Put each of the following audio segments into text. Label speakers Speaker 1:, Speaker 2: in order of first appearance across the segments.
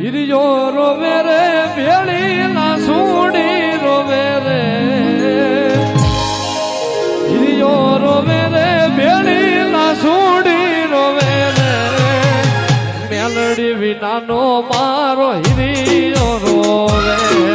Speaker 1: હિરિયો રોવે રે ભેળી ના સુડી રોવે રે હિરિયો રોવે રે ભેળી ના સુડી રોવે રે મેલડી વિનાનો મારો હિરિયો રોવે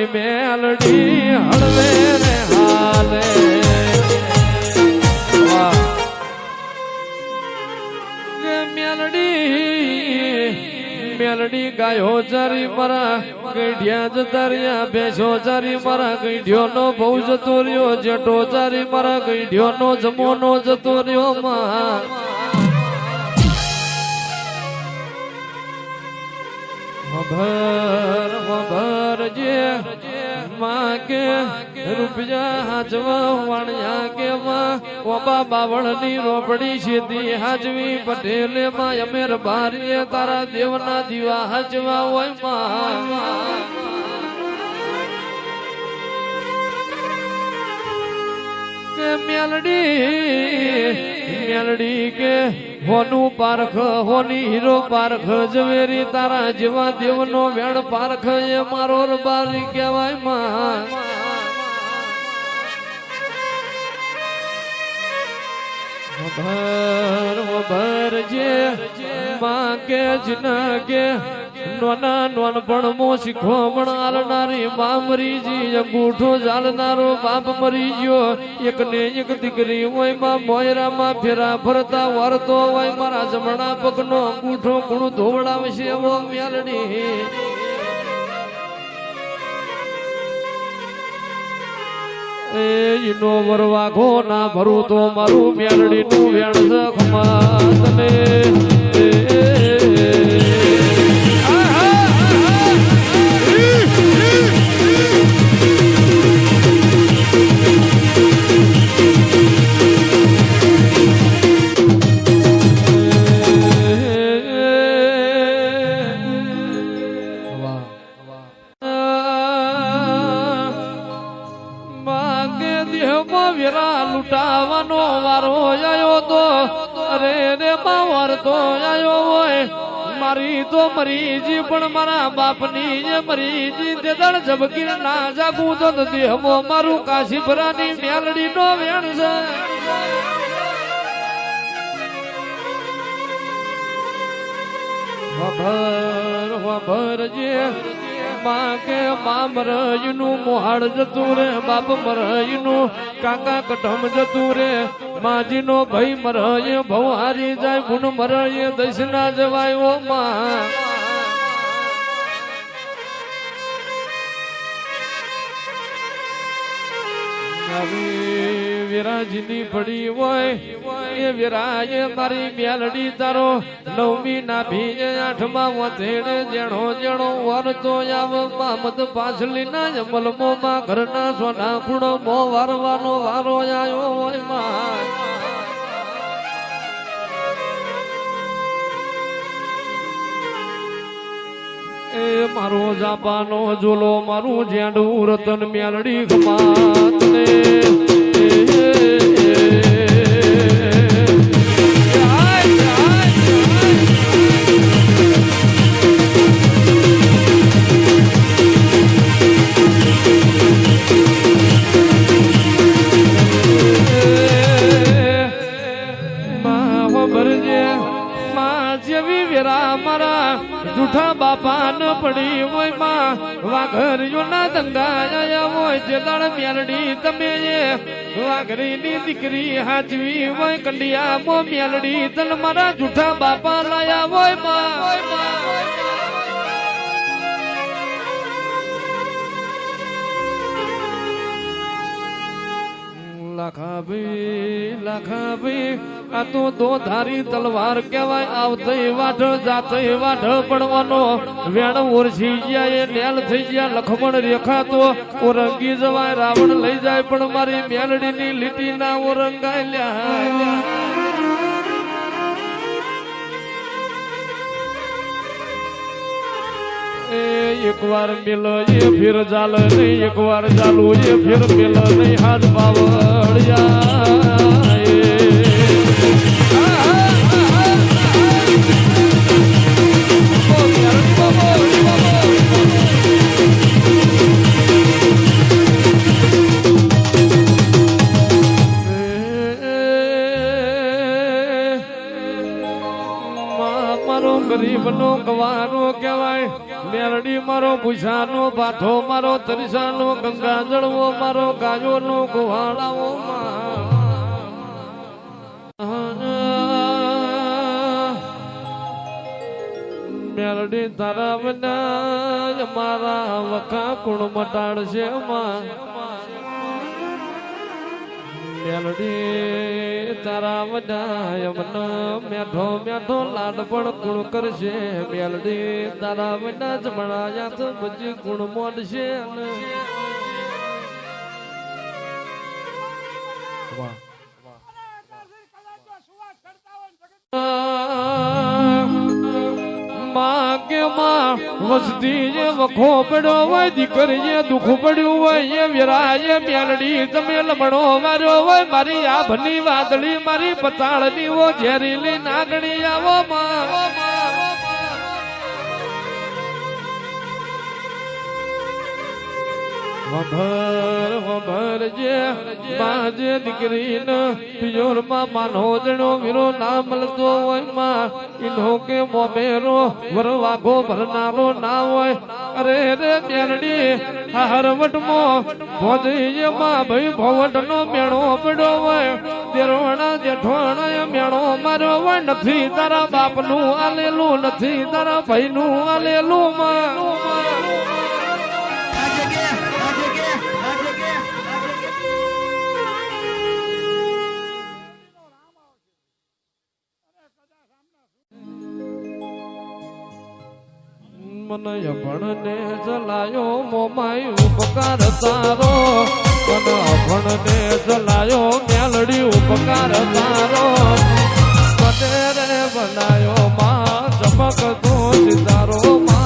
Speaker 1: મેલડી હળવે રે હાલે મેલડી ગાયો ચારી મારા ગઈઢિયા જતા રહ્યા ભેંસો ચારી મારા ગઈઢિયો નો બહુ જતો રહ્યો જેઠો ચારી મારા ગઈઢિયો નો જમોનો જતો રહ્યો માં ભર જે માં કે રૂપિયા હાજવા વાણિયા કે માં ઓબા બાવળ ની રોપડી સીધી હાજવી પટેલે માં અમેર બારીએ તારા દેવના દીવા હાજવા હોય માં કે મેલડી કે હોનું પારખ હોની હીરો પારખ ઝવેરી તારા જેવા દેવનો વેણ પારખ એ મારો રબારી કહેવાય માં ભર જે માં કે જના કે નોના નોનપણ મો શીખો મણારનારી મા મરી જી અંગૂઠો ઝાલનારો બાપ મરી ગયો એક ને એક દીકરી હોય માં મોયરામાં ફેરા ફરતા વરતો હોય મારા જમણા પગનો અંગૂઠો ગુણ ધોવડાવશે એવો મેલડી એનો વરવાઘો ના ભરું તો મારું મેલડી નું વેણ સખમાં તને લૂંટાવાનો વારો આયો તો અરે રે બાવર તો આયો હોય મારી તો મરીજી પણ મારા બાપની જે મરીજી તે દળ ઝબકી ના જાગું તો દેહમો મારું કાશીપરાની મેલડી નો વેણ છે ભર જે માં કે મા મરયનું મોહાડ જતું રે બાપ મરયનું કાકા કટમ જતું રે માજીનો ભાઈ મરય ભવારી જાય ગુણ મરય દશના જવાય ઓ માં વિરાજની પડી હોય એ વિરાય મારી મેલડી તારો નવમી ના ભીજ આઠમાં વધેડે જેણો જેણો વરતો આવ મામદ પાછલી ના અમલમો માં ઘરના સોના ખૂણો મો વારવાનો વારો આયો હોય માં એ મારો જાપાનો જોલો મારું જેડું રતન મેલડી ગમાત ને જૂઠા બાપા ન પડી હોય માં વાઘરિયો ના દંગાયા હોય જે દળ મેલડી તમે વાઘરી ની દીકરી હાચવી હોય કંડિયા મો મેલડી તલ મારા જૂઠા બાપા લાયા હોય માં લાખાભાઈ આ તો દો ધારી તલવાર કહેવાય. આવતી વાઢ જાતી વાઢ પડવાનો વેણ ઓરસી ગયા એ નેલ થઈ ગયા. લખમણ રેખા તો ઓરંગી જવાય રાવણ લઈ જાય પણ મારી મેલડીની લીટી ના ઓરંગાય. એક વાર મિલો એ ફિર જાલ નહીં, એક વાર ચાલુ એ ફિર મિલો નહીં. હાથ બાવળિયા ગરીબ નો ગવાનો કહેવાય. મેલડી મારો ભૂષાનો પાઠો મારો તરીસાનો ગંગા જળવો મારો ગાયો નો ગોવાળાવો. મેલડી તારા વિના મારા વખા કુણ મટાડશે. મેલડી તારા વડાય મને મેઠો મેઠો લાડ પણ કુણ કરશે. મેલડી તારા વડા જમણાયા તો બધી કુણ મોડશે. વસતી વખો પડ્યો હોય દીકરીએ દુઃખ પડ્યું હોય એ વિરાય મેલડી તમે લમણો માર્યો હોય. મારી આ ભની વાદળી મારી પતાળની ઓ ઝેરીલી નાગણી આવો વભર જે બાજે દીકરીને પિયોરમાં માનો જણો વીરો ના મળતો હોય માં ઇન્હો કે મોમેરો વરવાગો ભરનારો ના હોય. અરે રે મેલડી હરવટમો ભોજઈએ માં ભાઈ ભવટ નો મેળો પડ્યો હોય. દેરોણા જેઠોણા મેળો માર્યો હોય. નથી તારા બાપનું આલેલું, નથી તારા ભાઈનું આલેલું માં. મને અભણને ચલાયો મોમાઈ ઉપકાર તારો. મને અભણને ચલાયો મેલડી ઉપકાર તારો. પટેરે બનાયો માં ચમકતો સિતારો માં.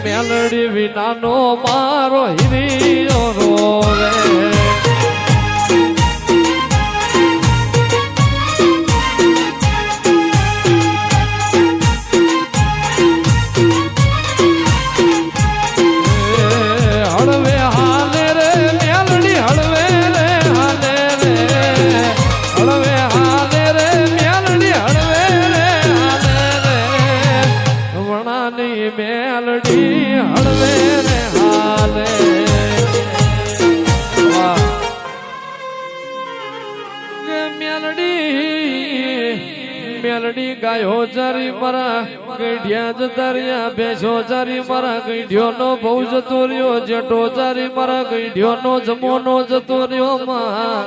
Speaker 1: મેલડી વિનાનો મારો હિરિયો રોવે. હળવે હાલે રે મેલડી હળવે રે હાલે રે. હળવે હાલે રે મેલડી હળવે રે હાલે રે. વણાની મેલડી હળવે રે હાલે. મેલડી ગાયો ચારી મારા ગઈઢિયા જતા રહ્યા. ભેંસો ચારી મારા ગઈઢિયો નો બહુ જતો રહ્યો. જેઠો ચારી મારા ગઈઢિયો નો જમોનો જતો રહ્યો માં.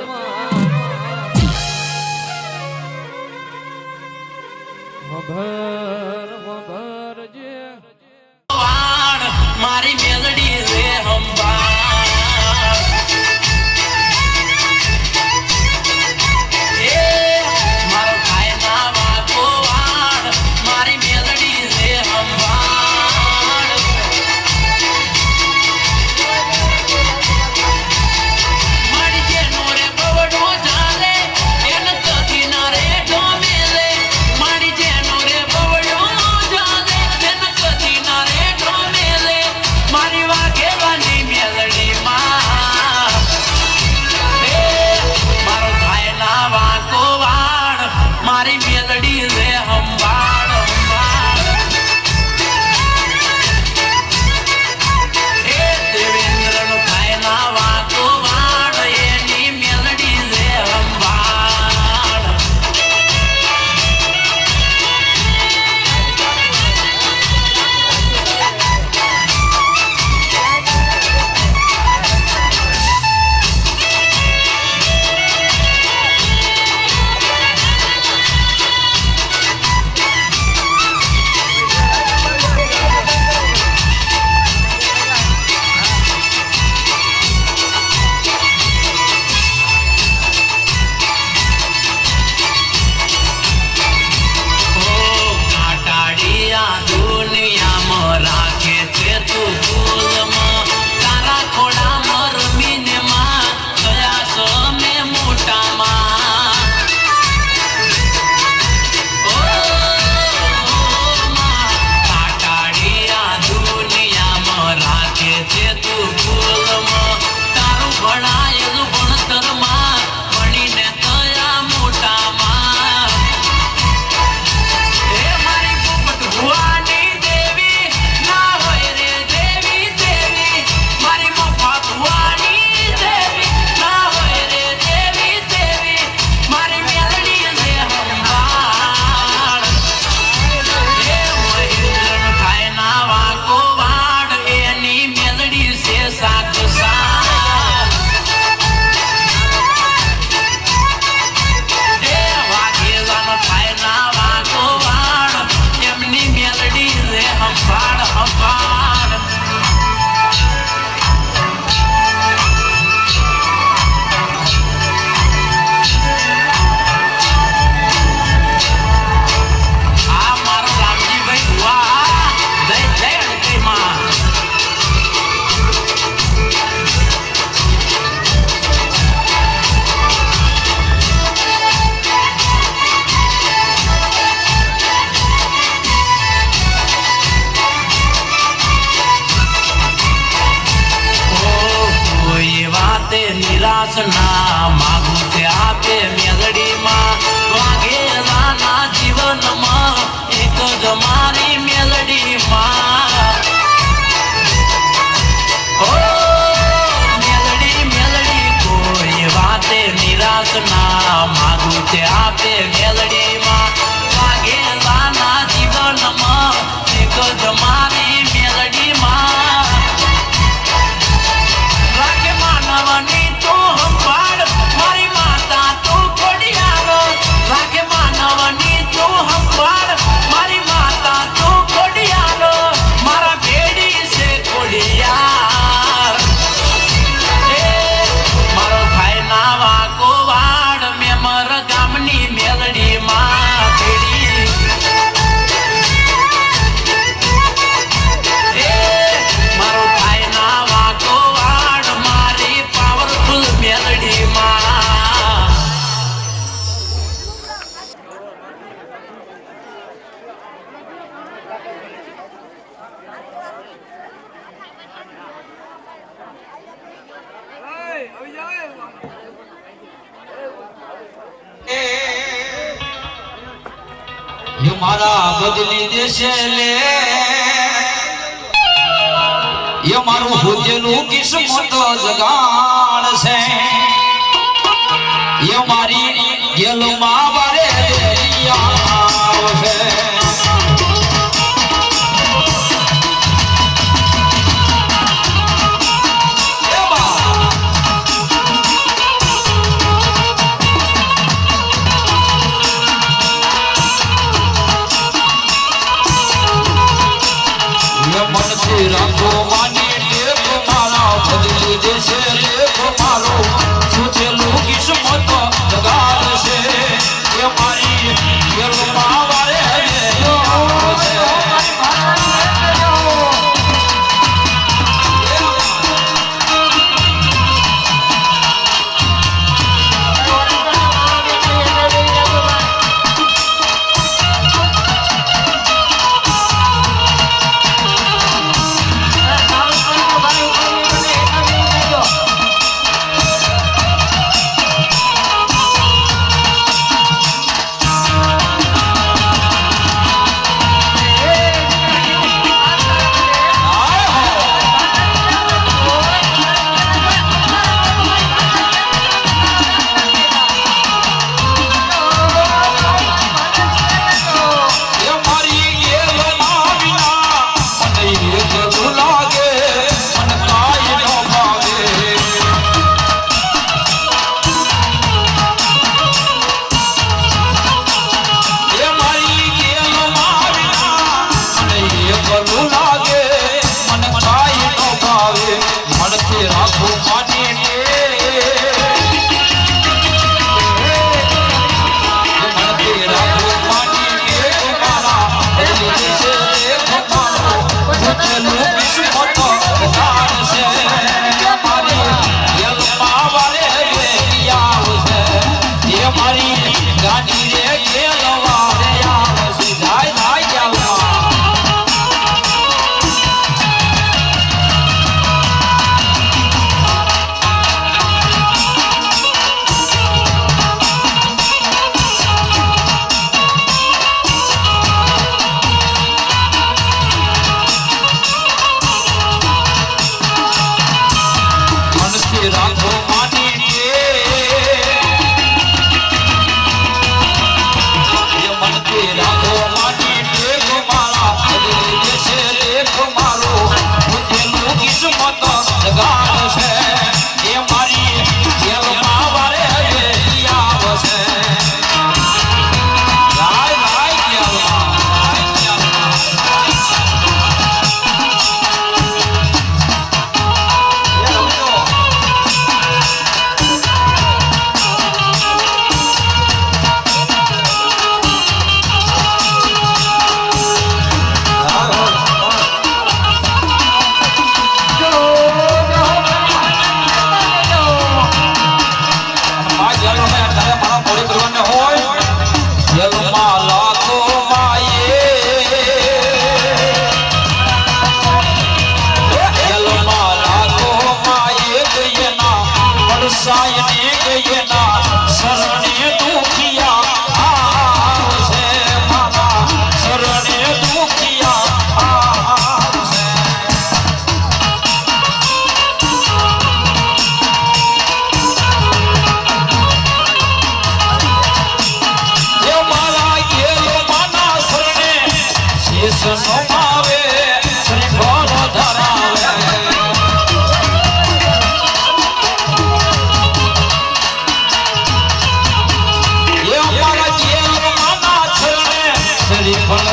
Speaker 2: મારી મેલડી રે હંબા મારો ભાઈ ના વાગો વાળ. મારી મેલડી રે હંબા મારી જેનો રે બવડો ચાલે એને કથી ના રે ઢોમેલે. મારી જેનો રે બવડો ચાલે એને કથી ના રે ઢોમેલે. મારી વાઘેવાની મેલડી માં મારો ભાઈ ના વાકો વાળ. મારી મેલડી રે હંબા જ મારી મેલડી માં ઓ મેલડી મેલડી કોઈ વાતે નિરાશ ના માગું તે આપે મેલડી માં વાઘેલાના જીવનમાં એક જ મારી મેલડી માં રાખે માનવની તું સંભાળ મારી માતા તું ખોડિયારો રાખે માનવની તું સંભાળ મારી માતા તું ખોડિયારો મારા ભેડી છે ખોડિયાર મારો ભાઈ ના વાકો વાડ મેમર ગામની મેલડી માં ભેડી મારો ભાઈ ના વાકો વાડ મારી પાવરફુલ મેલડી માં
Speaker 3: ये मारा बदली देशे ले ये मारू भूजेलू किस्मत जगाड़ से ये मारी गेल मावरे देलिया से રાખો માની ટેપ મારા બદલી દેશે લેખ મારો સોચેલું કિસ્મત જગાડ છે એ મારી ગેલમાં વારે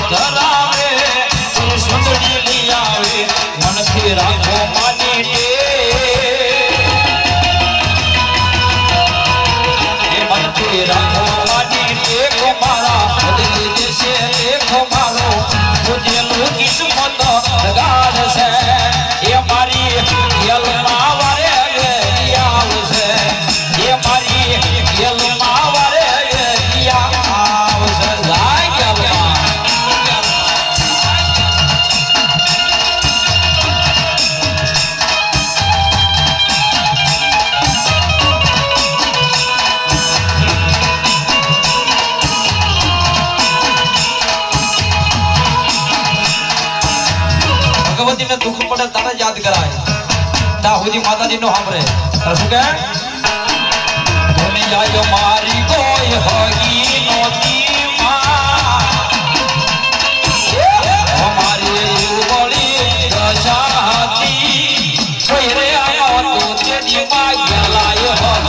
Speaker 3: ધરાવે સુંદરી લઈ આવે મનથી રાખો માની મનથી રાખો માની ટેકો મારા બદલી દેશે લેખો મારો પૂજેલું કિસ્મત ગાઢ છે એ મારી યલમાં વારે આવશે એ મારી યલમાં વારે આવશે લાય યલમાં ભગવતીને દુઃખ પડે તારે યાદ કરાય તા સુધી માતાજીનો સાંભળે શું કે દુનિયા મારી કોઈ હગી નોતી અમારી ઉગળી દશા હતી કોઈ રે આયો તો તેની માં ગેલાય હતા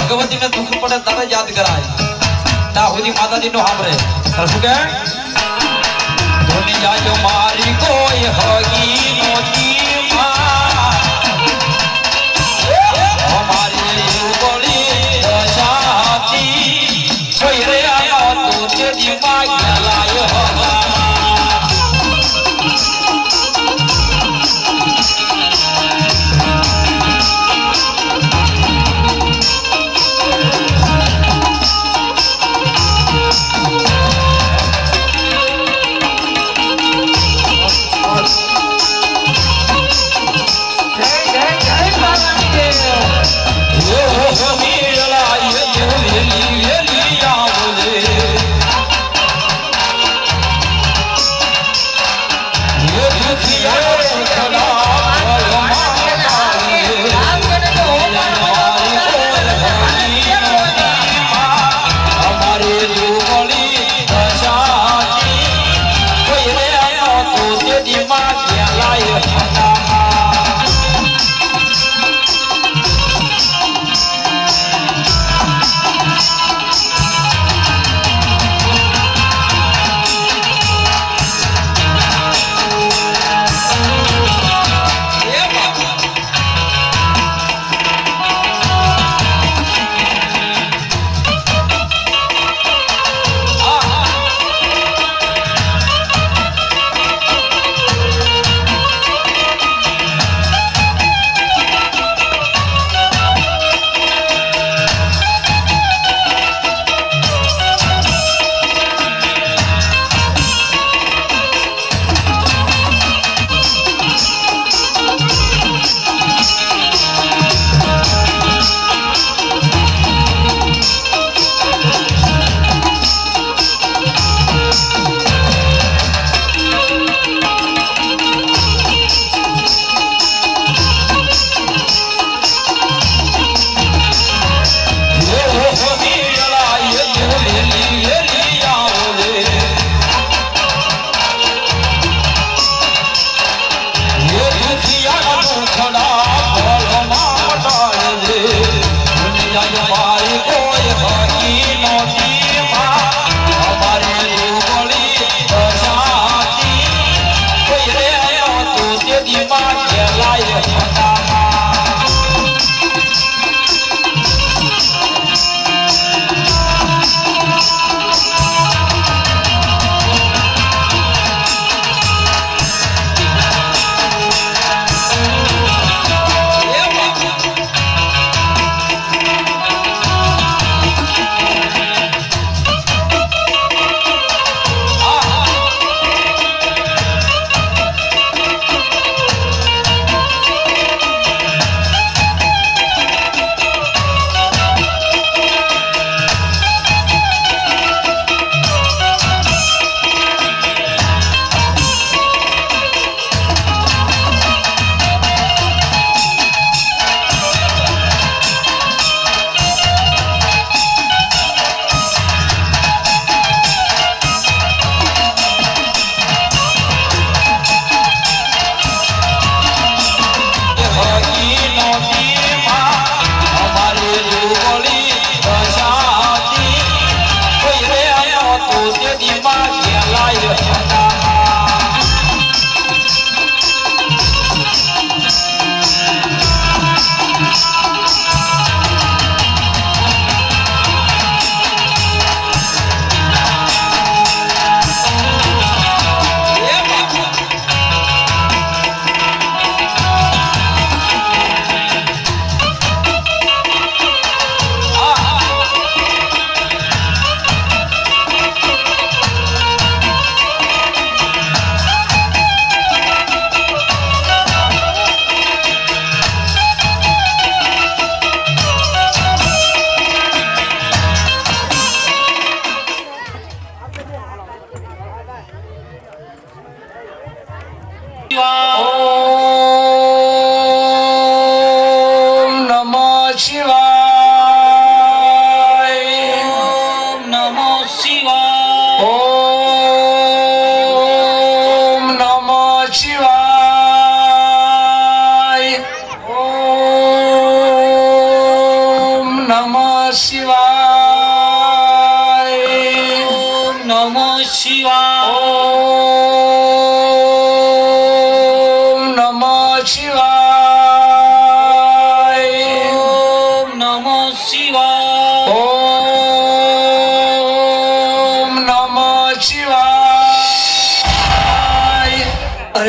Speaker 3: ભગવતીને દુઃખ પડે તારે યાદ કરાય તા સુધી માતાજીનો સાંભળે શું કે દુનિયા મારી કોઈ હગી નોતી અમારી ઉગળી દશા હતી કોઈ રે આયો તો તેની માં ગેલાય હતા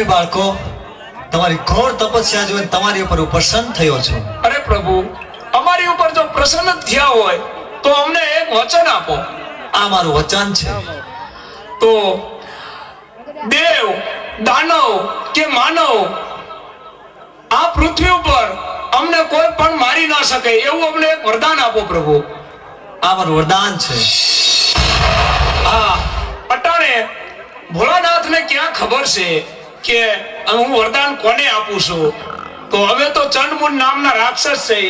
Speaker 4: અરે બાળકો, તમારી ઘોર તપસ્યા જોઈને તમારી ઉપર હું પ્રસન્ન થયો છું.
Speaker 5: અરે પ્રભુ, અમારી ઉપર જો પ્રસન્ન થયા હોય તો અમને એક વચન આપો.
Speaker 4: આ મારું વચન છે.
Speaker 5: તો દેવ, દાનવ કે માનવ આ પૃથ્વી ઉપર અમને કોઈ પણ મારી ના શકે એવું અમને એક વરદાન આપો પ્રભુ.
Speaker 4: આ મારું વરદાન છે.
Speaker 5: હા, અટાણે ભોળાનાથને ક્યાં ખબર છે કે હું વરદાન કોને આપું છું? તો હવે તો ચંડમુંડ નામના રાક્ષસ છે.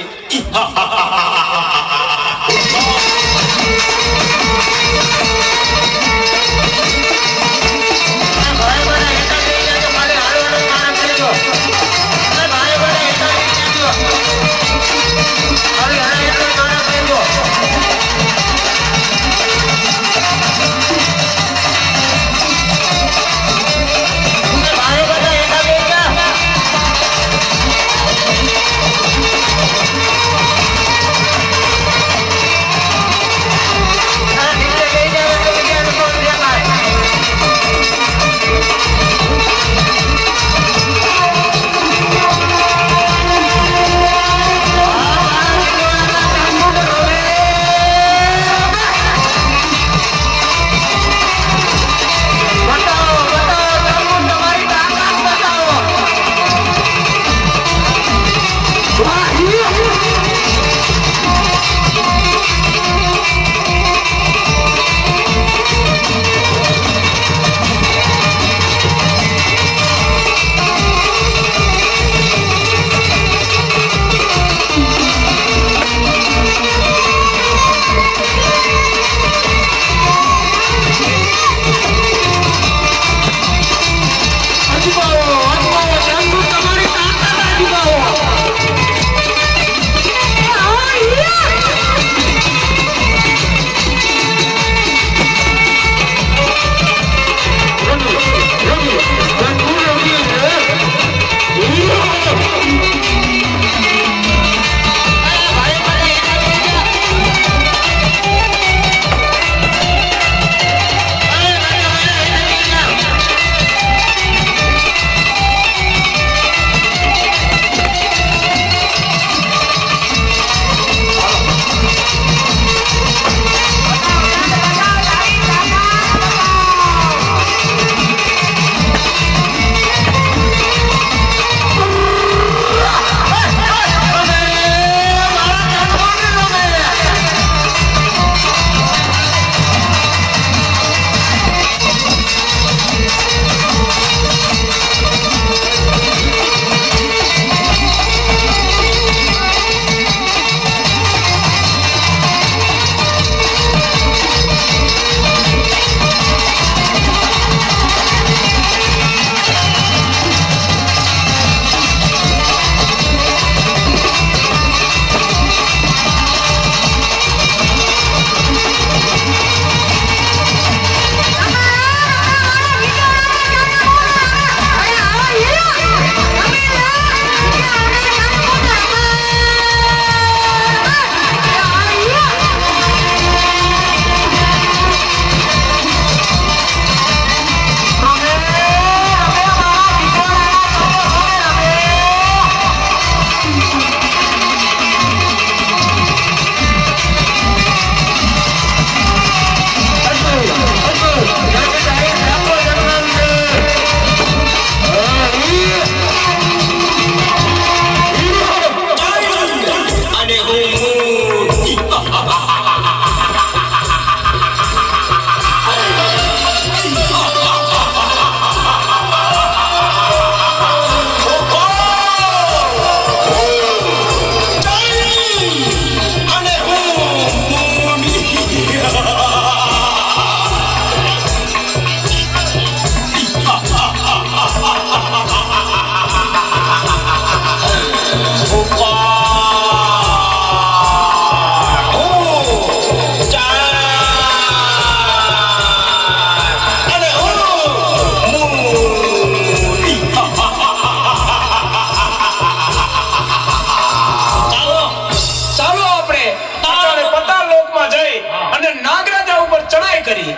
Speaker 5: કરી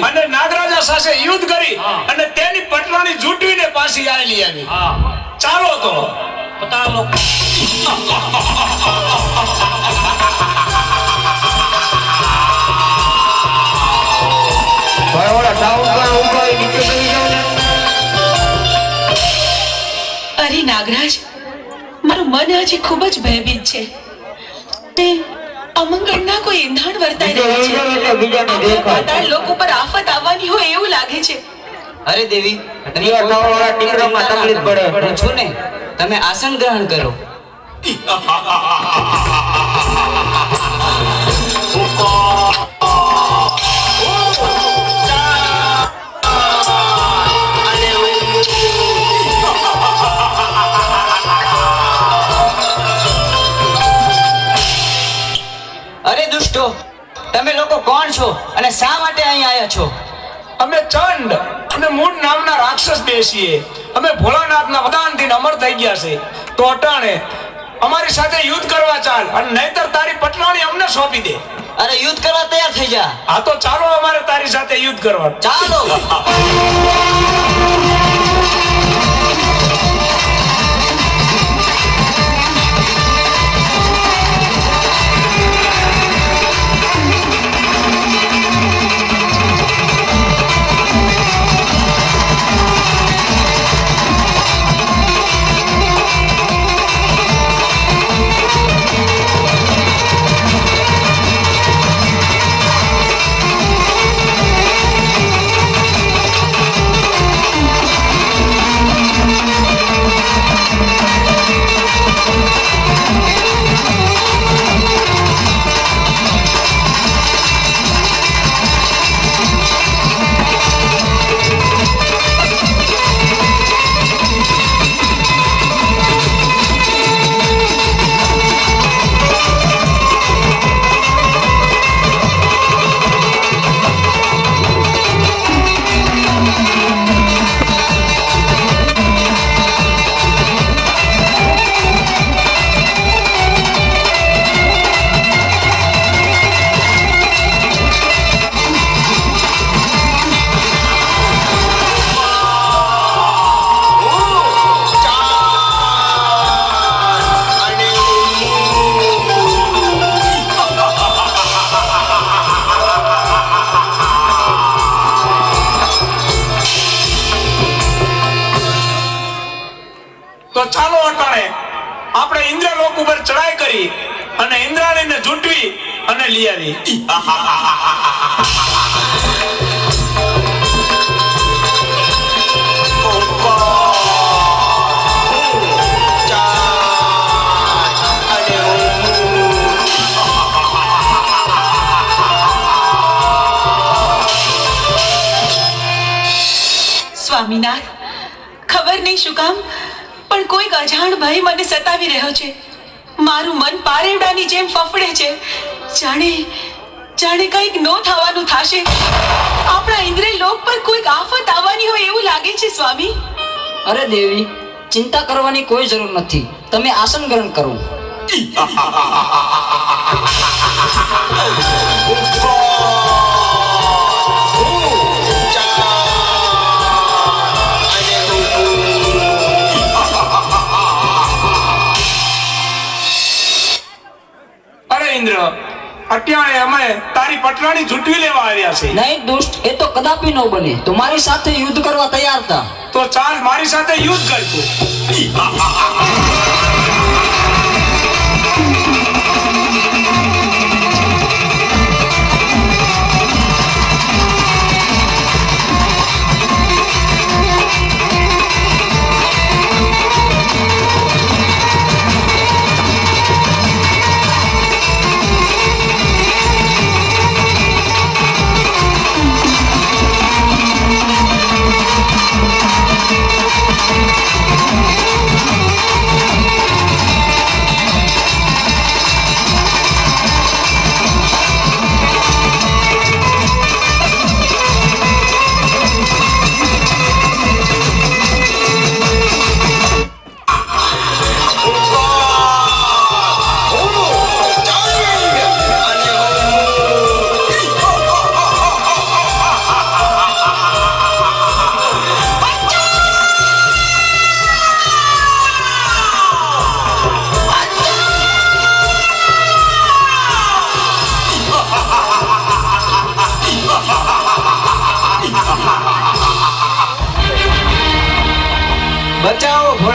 Speaker 5: અને નાગરાજા એના સાથે યુદ્ધ કરી અને તેની પટરાણી જૂટવીને પાછી આવેલી આવી. ચાલો તો
Speaker 3: ચાલો.
Speaker 6: અરે નાગરાજ, મારું મન હજી ખૂબ જ ભયભીત છે. તે અમંગળના કોઈ ઇંધણ વર્તાઈ રહ્યા છે. આપણા પાતાળ લોક ઉપર આફત આવવાની હોય એવું લાગે છે.
Speaker 7: અરે દેવી, તમે હું છું ને, તમે આસન ગ્રહણ કરો. અરે દુષ્ટો, તમે લોકો કોણ છો અને શા માટે અહીં આવ્યા છો?
Speaker 5: અમે ચંડ અને મૂળ નામના રાક્ષસ બેસીએ. અમે ભોળાનાથના વરદાનથી અમર થઈ ગયા છે. તો અટાણે અમારી સાથે યુદ્ધ કરવા ચાલ, અને નહીતર તારી પટરાણી અમને સોંપી દે.
Speaker 7: અરે યુદ્ધ કરવા તૈયાર થઈ જા.
Speaker 5: હા તો ચાલો, અમારે તારી સાથે યુદ્ધ કરવા.
Speaker 7: ચાલો.
Speaker 5: તો ચાલો અટાણે આપણે ઇન્દ્રલોક ઉપર ચડાઈ કરી અને ઇન્દ્રાણીને જૂટવી અને લઈ આવી.
Speaker 6: સ્વામીનાથ, ખબર નહીં શું કામ પણ કોઈક અજાણ ભય મને સતાવી રહ્યો છે. મારું મન પારેવડાની જેમ ફફડે છે. જાણે કંઈક નો થવાનું થશે. આપણા ઇન્દ્રિય લોક પર કોઈક આફત આવવાની હોય એવું લાગે છે સ્વામી.
Speaker 7: અરે દેવી, ચિંતા કરવાની કોઈ જરૂર નથી. તમે આસન ગ્રહણ કરો.
Speaker 5: અરે ઇન્દ્ર, અત્યારે અમે તારી પટરાણી જૂટવી લેવા આવ્યા છે.
Speaker 7: નહીં દુષ્ટ, એ તો કદાપી ન બને. તમારી સાથે યુદ્ધ કરવા તૈયાર હતા.
Speaker 5: તો ચાલ, મારી સાથે યુદ્ધ કરતું.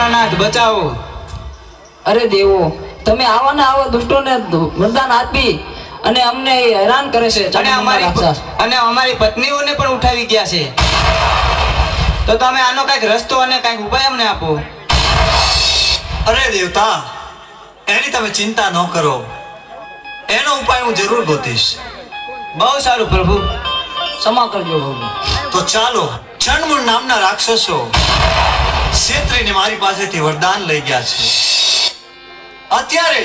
Speaker 7: ભોળાનાથ બચાવો.
Speaker 8: અરે દેવો, તમે આવા ને આવા દુષ્ટોને વરદાન આપી અને અમને હેરાન કરે છે.
Speaker 7: અને અમારી પત્નીઓને પણ ઉઠાવી ગયા છે. તો તમે આનો કઈક રસ્તો અને કઈક ઉપાય અમને આપો.
Speaker 4: અરે દેવતા, એની તમે ચિંતા ન કરો, એનો ઉપાય હું જરૂર ગોતીશ.
Speaker 7: બહુ સારું પ્રભુ.
Speaker 8: ક્ષમા કરજો પ્રભુ.
Speaker 4: તો ચાલો, ચંડમુંડ નામના રાક્ષસો ક્ષેત્રીને મારી પાસેથી વરદાન લઈ ગયા છે. અત્યારે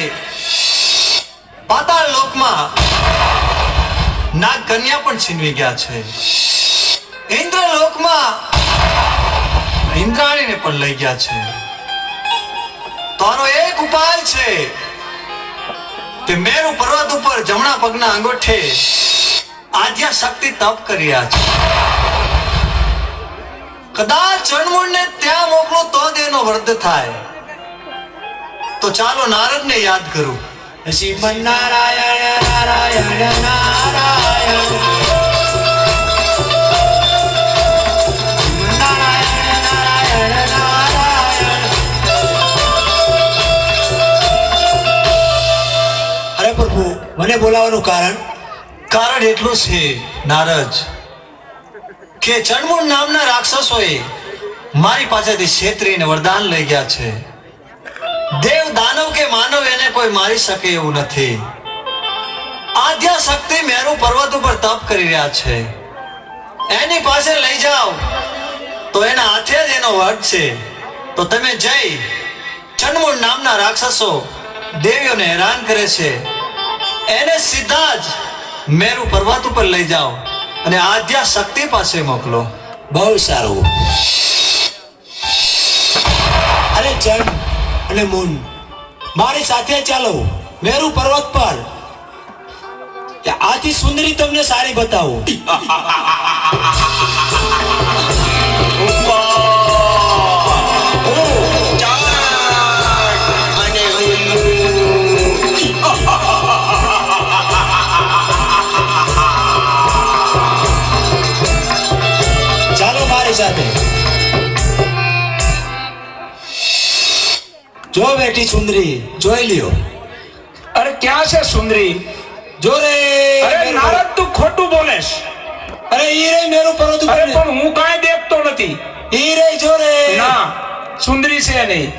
Speaker 4: પાતાળ લોકમાં નાગ કન્યા પણ છીનવી ગયા છે. ઇન્દ્ર લોકમાં ઇન્દ્રાણીને પણ લઈ ગયા છે. તો આનો એક ઉપાય છે કે મેરુ પર્વત ઉપર જમણા પગના અંગૂઠે આદ્યા શક્તિ તપ કરી રહ્યા છે. કદાચ ચંડમુંડને ત્યાં મોકલો તો જ એનો વધ થાય. તો ચાલો નારદને યાદ કરું.
Speaker 3: શ્રીમન નારાયણ નારાયણ નારાયણ નારાયણ નારાયણ નારાયણ. અરે પ્રભુ, મને બોલાવવાનું કારણ
Speaker 4: એટલું છે નારદ કે ચંડમુંડ નામના રાક્ષસોએ મારી પાસેથી ક્ષેત્રીને વરદાન લઈ ગયા છે. દેવ દાનવ કે માનવ એને કોઈ મારી શકે એવું નથી. આદ્યા શક્તિ મેરુ પર્વત ઉપર તપ કરી રહ્યા છે. એની પાસે લઈ જાઓ તો એના હાથે જ એનો વધ છે. તો તમે જઈ ચંડમુંડ નામના રાક્ષસો દેવીઓને હેરાન કરે છે એને સીધા જ મેરુ પર્વત ઉપર લઈ જાઓ અને આદ્યા શક્તિ પાસે મોકલો.
Speaker 3: બહુ સારું. અરે ચંડ અને મુંડ, મારી સાથે ચાલો મેરુ પર્વત પર. આથી સુંદરી તમને સારી બતાવું. ચાલો મારી સાથે. જો બેટી સુંદરી, જોઈ લ્યો.
Speaker 5: અરે ક્યાં છે સુંદરી?
Speaker 3: જો રે.
Speaker 5: અરે નારદ, તું ખોટું બોલેશ.
Speaker 3: અરે ઈ રે મેરુ પર્વત ઉપર.
Speaker 5: અરે પણ હું કાંઈ દેખતો નથી.
Speaker 3: ઈ રે જો રે.
Speaker 5: ના, સુંદરી છે નહીં.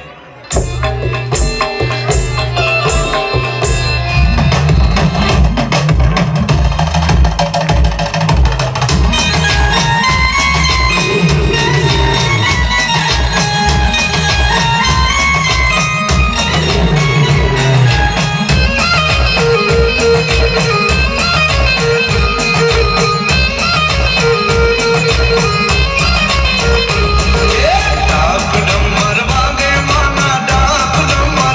Speaker 3: ડાક ડમર વાગે માના ડાક ડમર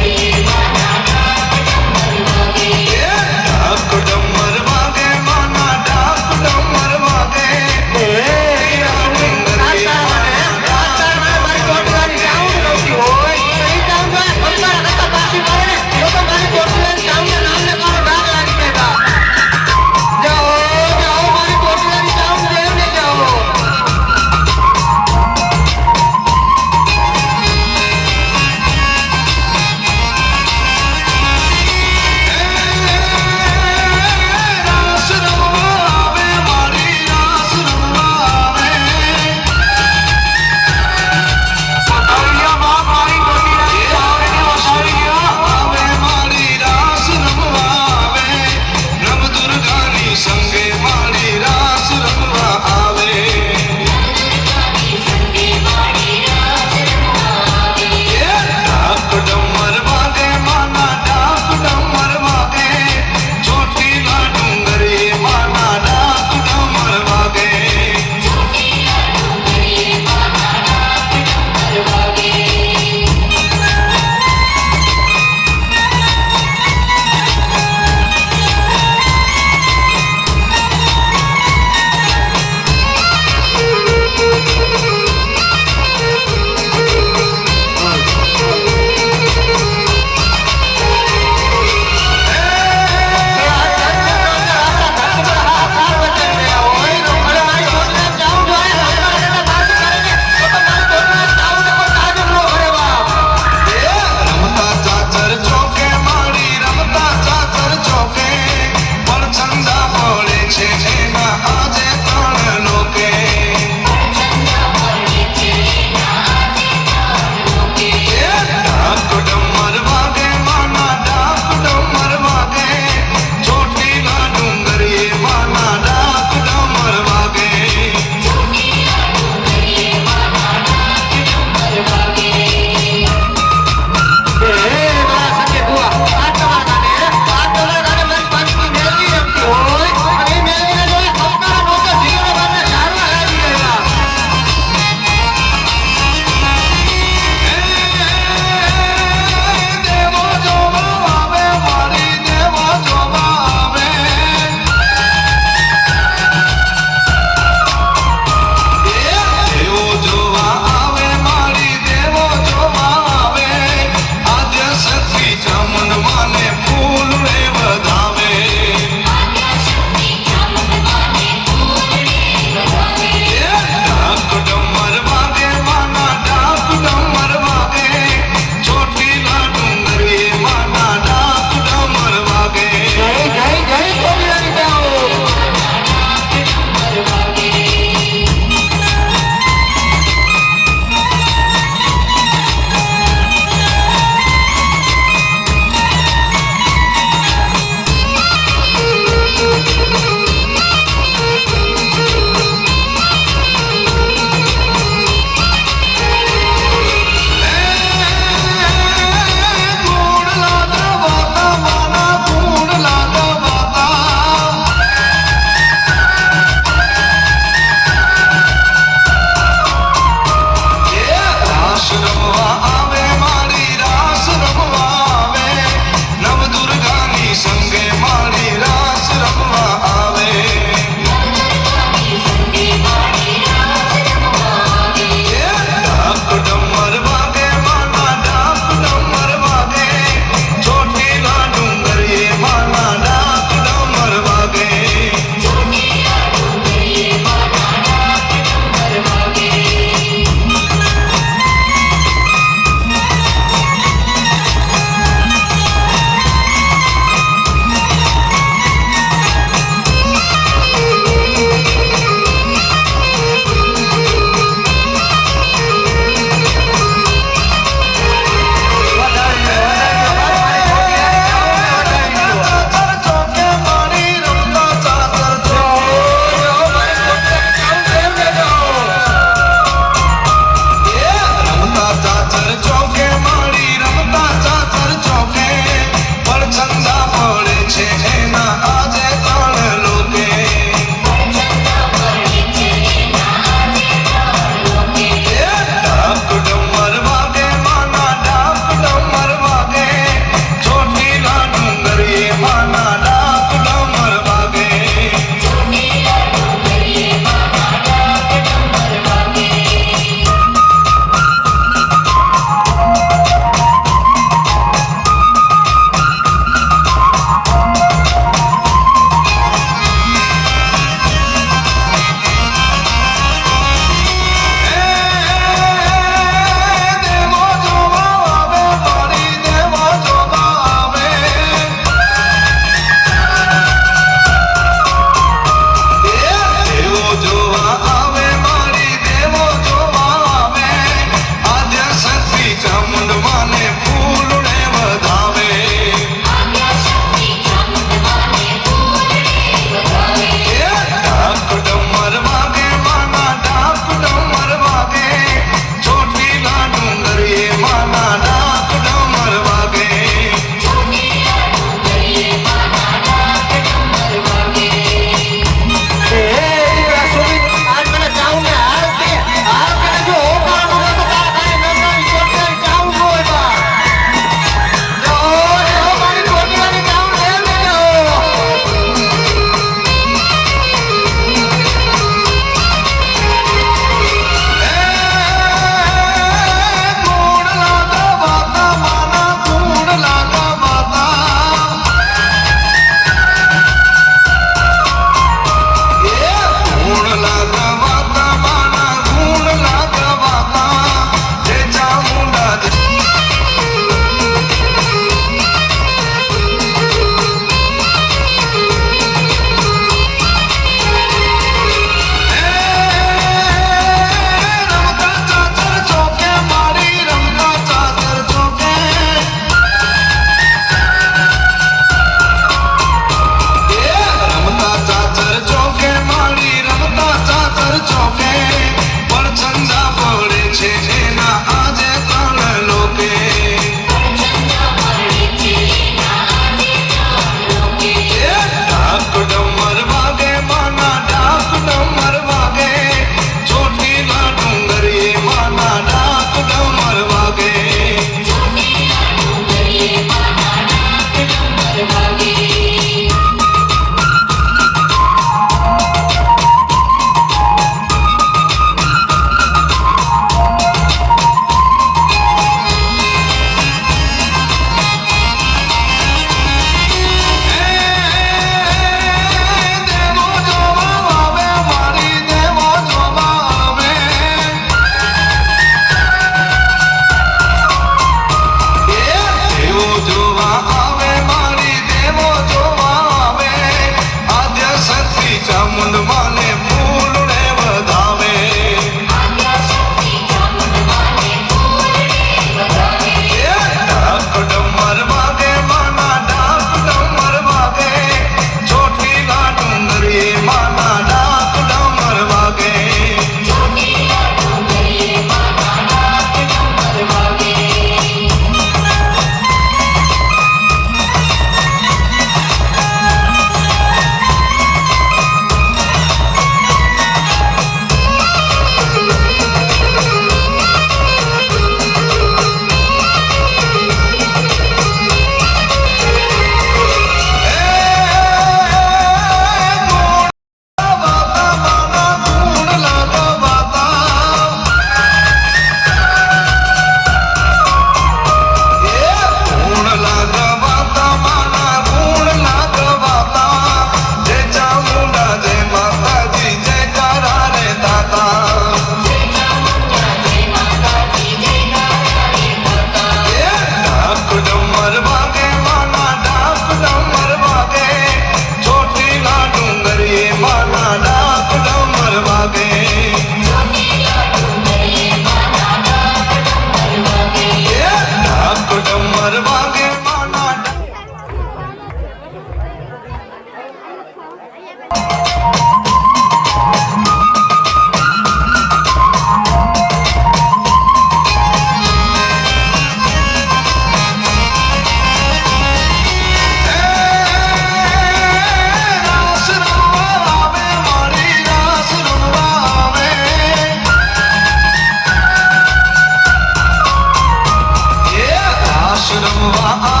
Speaker 4: નાચવા